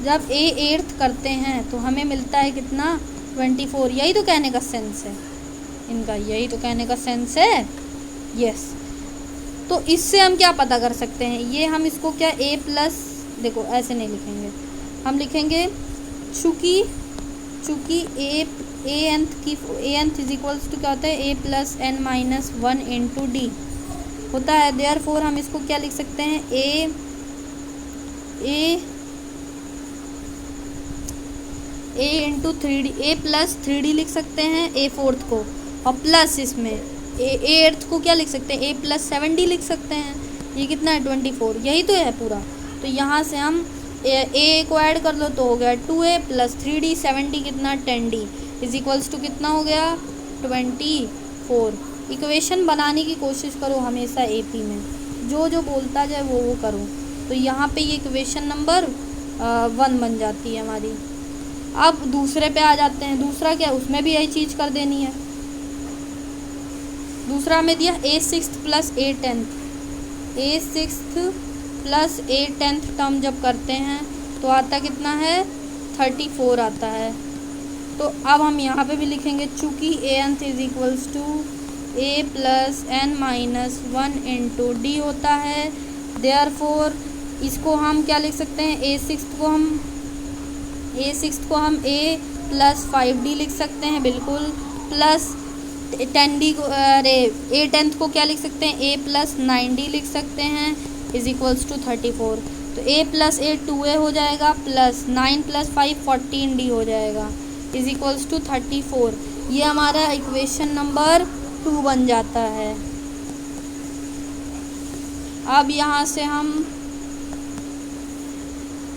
[SPEAKER 1] जब A 8th करते हैं तो हमें मिलता है कितना, 24। यही तो कहने का सेंस है इनका, यही तो कहने का सेंस है, यस। तो इससे हम क्या पता कर सकते हैं, ये हम इसको क्या A प्लस, देखो ऐसे नहीं लिखेंगे, हम लिखेंगे चूँकि nth इज इक्वल्स टू क्या होता है, a + n - 1 इंटू डी होता है। देयरफॉर हम इसको क्या लिख सकते हैं, a into 3d, a + 3d लिख सकते हैं a 4th को, और प्लस इसमें a 8th को क्या लिख सकते हैं, a + 7d लिख सकते हैं। ये कितना है, 24, यही तो है पूरा। तो यहाँ से हम a को ऐड कर लो तो हो गया 2a + 3d 7d कितना, 10d इज इक्वल्स टू कितना हो गया, 24। इक्वेशन बनाने की कोशिश करो हमेशा AP में, जो बोलता जाए वो करो। तो यहाँ पे ये इक्वेशन नंबर 1 बन जाती है हमारी। अब दूसरे पे आ जाते हैं। दूसरा क्या, उसमें भी यही चीज़ कर देनी है। दूसरा हमें दिया a 6th + a 10th, a 6th + a 10th term जब करते हैं तो आता कितना है, 34 आता है। तो अब हम यहाँ पे भी लिखेंगे चूँकि anth is equals to a + n - 1 into D होता है। देयरफॉर इसको हम क्या लिख सकते हैं, a 6th को हम a + 5d लिख सकते हैं, बिल्कुल, प्लस 10d को, अरे a 10th को क्या लिख सकते हैं, a + 9d लिख सकते हैं इज इक्वल्स टू 34। तो a + a 2a हो जाएगा, प्लस 9 + 5 14d हो जाएगा इज इक्वल्स टू 34। ये हमारा इक्वेशन नंबर 2 बन जाता है। अब यहाँ से हम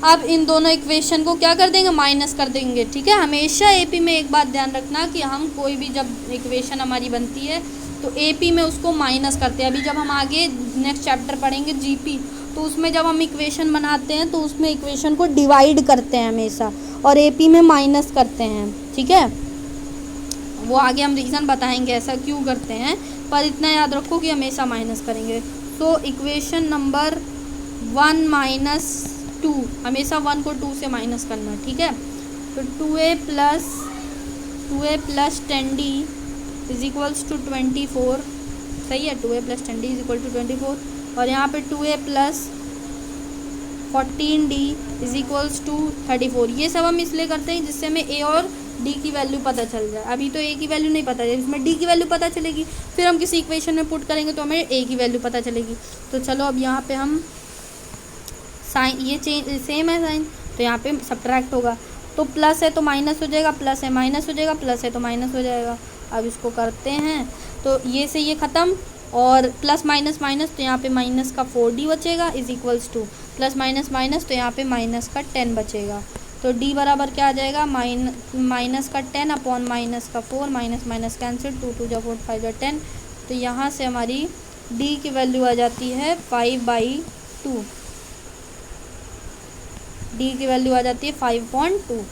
[SPEAKER 1] अब इन दोनों इक्वेशन को क्या कर देंगे, माइनस कर देंगे। ठीक है, हमेशा एपी में एक बात ध्यान रखना कि हम कोई भी जब इक्वेशन हमारी बनती है तो एपी में उसको माइनस करते हैं। अभी जब हम आगे नेक्स्ट चैप्टर पढ़ेंगे जीपी, तो उसमें जब हम इक्वेशन बनाते हैं तो उसमें इक्वेशन को डिवाइड करते हैं हमेशा, और एपी में माइनस करते हैं। ठीक है, वो आगे हम रीज़न बताएंगे ऐसा क्यों करते हैं, पर इतना याद रखो कि हमेशा माइनस करेंगे। तो इक्वेशन नंबर 1 माइनस 2, हमेशा 1 को 2 से माइनस करना। ठीक है, तो 2a plus 10d is equals to 24। सही है, 2a plus 10d is equal to 24, और यहाँ पे 2a plus 14d is equals to 34। ये सब हम इसलिए करते हैं जिससे हमें a और d की वैल्यू पता चल जाए। अभी तो a की वैल्यू नहीं पता है, इसमें d की वैल्यू पता चलेगी, फिर हम किसी इक्वेशन में पुट करेंगे तो हमें a की वैल्यू पता चलेगी। तो चलो अब यहाँ पे हम साइन, ये चेंज सेम है साइन, तो यहाँ पे सब्ट्रैक्ट होगा। तो प्लस है तो माइनस हो जाएगा, प्लस है माइनस हो जाएगा, प्लस है तो माइनस हो जाएगा। अब इसको करते हैं तो ये से ये ख़त्म, और प्लस माइनस माइनस, तो यहाँ पे माइनस का 4d बचेगा is equals two plus minus minus, तो यहाँ पे माइनस का 10 बचेगा। तो d बराबर क्या आ जाएगा, माइनस का 10 अपॉन माइनस का 4, माइनस माइनस कैंसिल, 2 2 जा 4 5 जा 10। तो यहाँ से हमारी d की वैल्यू आ जाती है 5/2। d की वैल्यू आ जाती है 5.2।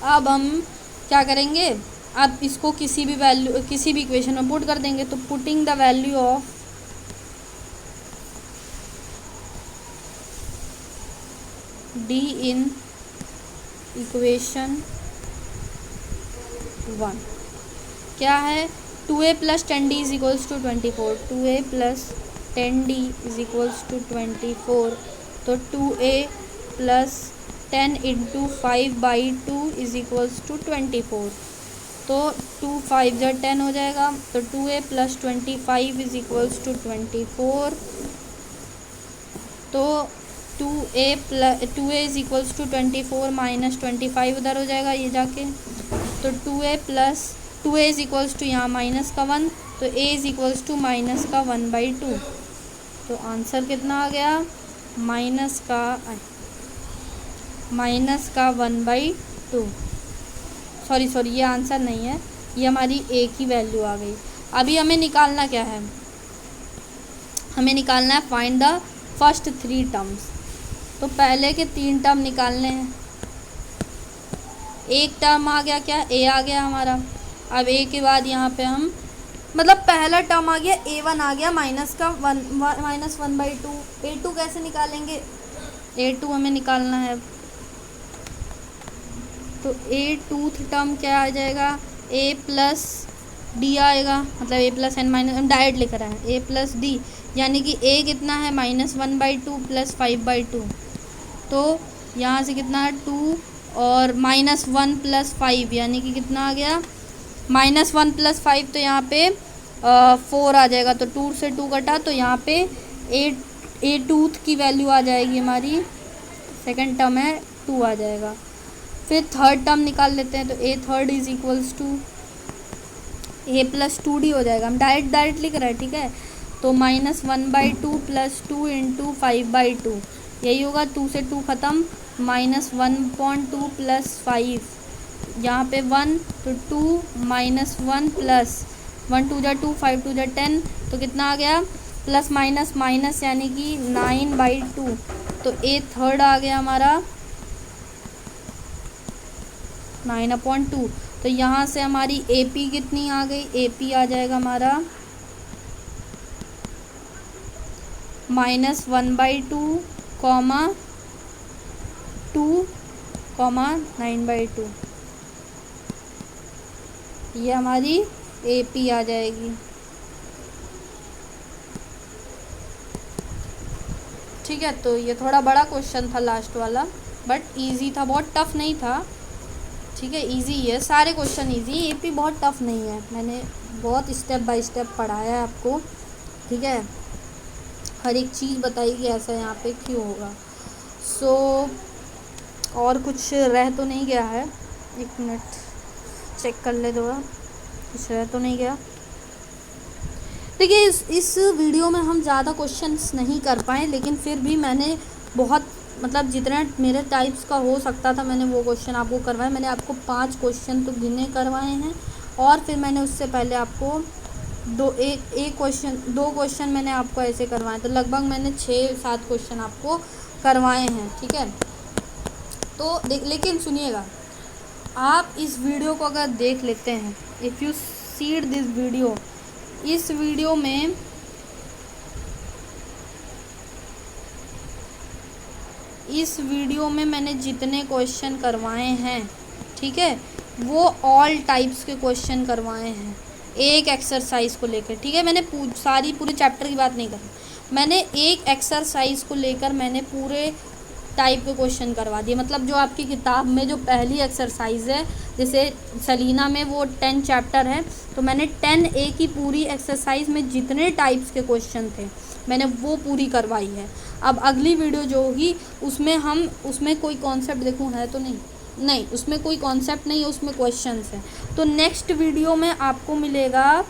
[SPEAKER 1] अब हम क्या करेंगे, अब इसको किसी भी वैल्यू, किसी भी इक्वेशन में पुट कर देंगे। तो putting the value of d in equation 1 क्या है, 2a plus 10d is equals to 24, 2a plus 10d is equals to 24। तो 2a plus 10 into 5/2 is equals to 24। तो 2 5 जा 10 हो जाएगा, तो 2a plus 25 is equals to 24। तो 2a is equals to 24 minus 25 उधर हो जाएगा ये जाके। तो 2a इज इक्वल्स टू यहाँ माइनस का 1, तो a is equals to minus का 1/2। तो आंसर कितना आ गया, माइनस का 1/2। सॉरी ये आंसर नहीं है, ये हमारी a की वैल्यू आ गई। अभी हमें निकालना क्या है, हमें निकालना है फाइंड द फर्स्ट 3 टर्म्स। तो पहले के 3 टर्म निकालने हैं। एक टर्म आ गया, क्या a आ गया हमारा। अब a के बाद यहाँ पे हम, मतलब पहला टर्म आ गया a1 आ गया माइनस 1/2। a2 कैसे निकालेंगे, a2 हमें निकालना है। तो a2th टर्म क्या आ जाएगा, a प्लस d आएगा, मतलब a प्लस n माइनस, हम डायरेक्ट लिख रहे हैं a प्लस d, यानी कि a कितना है -1/2 प्लस 5/2। तो यहाँ से कितना है 2 और -1 प्लस 5, यानी कि कितना आ गया -1 प्लस 5, तो यहाँ पे 4 आ जाएगा। तो 2 से 2 कटा, तो यहाँ पे a2th की वैल्यू आ जाएगी हमारी, सेकंड टर्म है 2 आ जाएगा। फिर थर्ड टर्म निकाल लेते हैं। तो a third is equals to a plus 2d हो जाएगा, हम डायरेक्ट लिख रहे हैं। ठीक है, तो -1/2 प्लस 2 इंटू 5/2, यही होगा। 2 से 2 ख़त्म, -1.2 प्लस 5, यहाँ पे 1, तो 2 -1 प्लस 1 2 जा 2, 5 2 जा 10, तो कितना आ गया प्लस माइनस माइनस, यानी कि 9/2। तो a थर्ड आ गया हमारा 9/2। तो यहाँ से हमारी AP कितनी आ गई, AP आ जाएगा हमारा -1/2, 2, 9/2, ये हमारी AP आ जाएगी। ठीक है, तो ये थोड़ा बड़ा क्वेश्चन था लास्ट वाला, बट इजी था, बहुत टफ नहीं था। ठीक है, इजी है, सारे क्वेश्चन इजी, AP बहुत टफ नहीं है, मैंने बहुत स्टेप बाय स्टेप पढ़ाया है आपको। ठीक है, हर एक चीज़ बताई कि ऐसा यहाँ पे क्यों होगा। सो और कुछ रह तो नहीं गया है, एक मिनट चेक कर ले थोड़ा, कुछ रह तो नहीं गया। देखिए इस वीडियो में हम ज़्यादा क्वेश्चंस नहीं कर पाए, लेकिन फिर भी मैंने बहुत मतलब जितना मेरे टाइप्स का हो सकता था मैंने वो क्वेश्चन आपको करवाए। मैंने आपको 5 क्वेश्चन तो गिने करवाए हैं, और फिर मैंने उससे पहले आपको दो क्वेश्चन मैंने आपको ऐसे करवाए, तो लगभग मैंने 6-7 क्वेश्चन आपको करवाए हैं। ठीक है, तो लेकिन सुनिएगा, आप इस वीडियो को अगर देख लेते हैं, if you see this video, इस वीडियो में मैंने जितने क्वेश्चन करवाए हैं, ठीक है, वो ऑल टाइप्स के क्वेश्चन करवाए हैं एक एक्सरसाइज को लेकर। ठीक है, मैंने पूरे चैप्टर की बात नहीं करी, मैंने एक एक्सरसाइज को लेकर मैंने पूरे टाइप के क्वेश्चन करवा दिए। मतलब जो आपकी किताब में जो पहली एक्सरसाइज है, जैसे सलीना में वो 10 चैप्टर है, तो मैंने 10A की पूरी एक्सरसाइज में जितने टाइप्स के क्वेश्चन थे मैंने वो पूरी करवाई है। अब अगली वीडियो जो होगी उसमें कोई कॉन्सेप्ट देखूँ है तो नहीं, उसमें कोई कॉन्सेप्ट नहीं है, उसमें क्वेश्चंस हैं। तो नेक्स्ट वीडियो में आपको मिलेगा,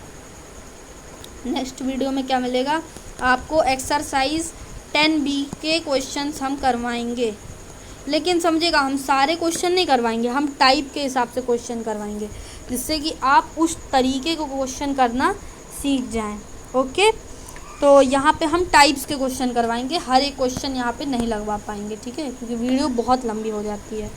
[SPEAKER 1] नेक्स्ट वीडियो में क्या मिलेगा आपको, एक्सरसाइज 10B के क्वेश्चंस हम करवाएंगे। लेकिन समझिएगा, हम सारे क्वेश्चन नहीं करवाएंगे, हम टाइप के हिसाब से क्वेश्चन करवाएंगे, जिससे कि आप उस तरीके को क्वेश्चन करना सीख जाएं। ओके, तो यहाँ पे हम टाइप्स के क्वेश्चन करवाएंगे, हर एक क्वेश्चन यहाँ पे नहीं लगवा पाएंगे। ठीक है, क्योंकि वीडियो बहुत लंबी हो जाती है।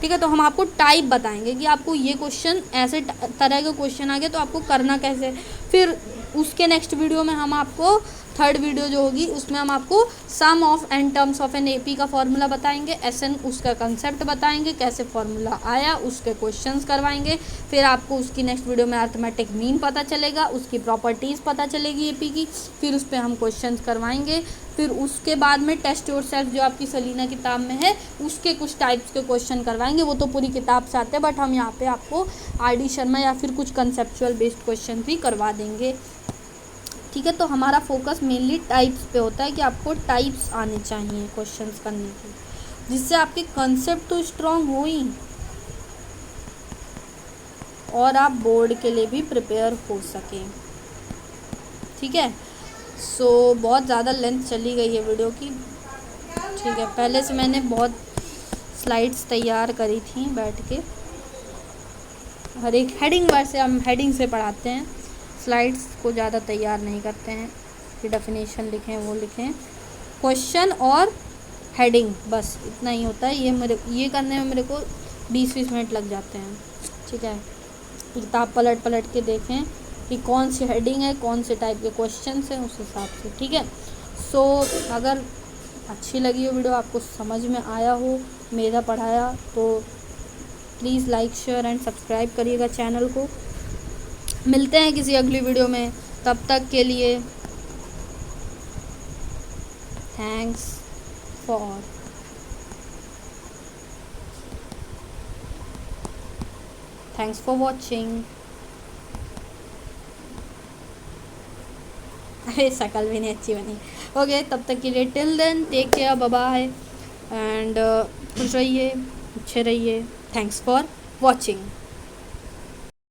[SPEAKER 1] ठीक है, तो हम आपको टाइप बताएंगे कि आपको ये क्वेश्चन ऐसे तरह के क्वेश्चन आ गए तो आपको करना कैसे। फिर उसके नेक्स्ट वीडियो में हम आपको, थर्ड वीडियो जो होगी उसमें हम आपको sum of n terms of N AP का फॉर्मूला बताएंगे, एसएन उसका कंसेप्ट बताएंगे, कैसे फॉर्मूला आया, उसके क्वेश्चंस करवाएंगे। फिर आपको उसकी नेक्स्ट वीडियो में अर्थमेटिक मीन पता चलेगा, उसकी प्रॉपर्टीज़ पता चलेगी एपी की, फिर उस पर हम क्वेश्चंस करवाएंगे। फिर उसके बाद में टेस्ट योरसेल्फ जो आपकी सलीना किताब में है, उसके कुछ टाइप्स के क्वेश्चन करवाएंगे। वो तो पूरी किताब से आते हैं, बट हम यहाँ पे आपको आर.डी. शर्मा या फिर कुछ कंसेप्चुअल बेस्ड क्वेश्चन भी करवा देंगे। ठीक है, तो हमारा फोकस मेनली टाइप्स पे होता है कि आपको टाइप्स आने चाहिए क्वेश्चंस करने के, जिससे आपके कंसेप्ट तो स्ट्रांग हो ही और आप बोर्ड के लिए भी प्रिपेयर हो सकें। ठीक है, सो बहुत ज़्यादा लेंथ चली गई है वीडियो की। ठीक है, पहले से मैंने बहुत स्लाइड्स तैयार करी थी बैठ के, हर एक हेडिंग वैसे हम हेडिंग से पढ़ाते हैं, स्लाइड्स को ज़्यादा तैयार नहीं करते हैं कि डेफिनेशन लिखें वो लिखें, क्वेश्चन और हेडिंग बस इतना ही होता है। ये करने में मेरे को 20-20 मिनट लग जाते हैं। ठीक है, किताब पलट के देखें कि कौन सी हेडिंग है, कौन से टाइप के क्वेश्चन हैं, उस हिसाब से। ठीक है, सो अगर अच्छी लगी हो वीडियो, आपको समझ में आया हो मेरा पढ़ाया, तो please like share and subscribe करिएगा चैनल को। मिलते हैं किसी अगली वीडियो में, तब तक के लिए थैंक्स फॉर वॉचिंग। अरे शकल भी नहीं अच्छी बनी। ओके, तब तक के लिए till then take care, bye bye and खुश रहिए, अच्छे रहिए। Thanks for watching.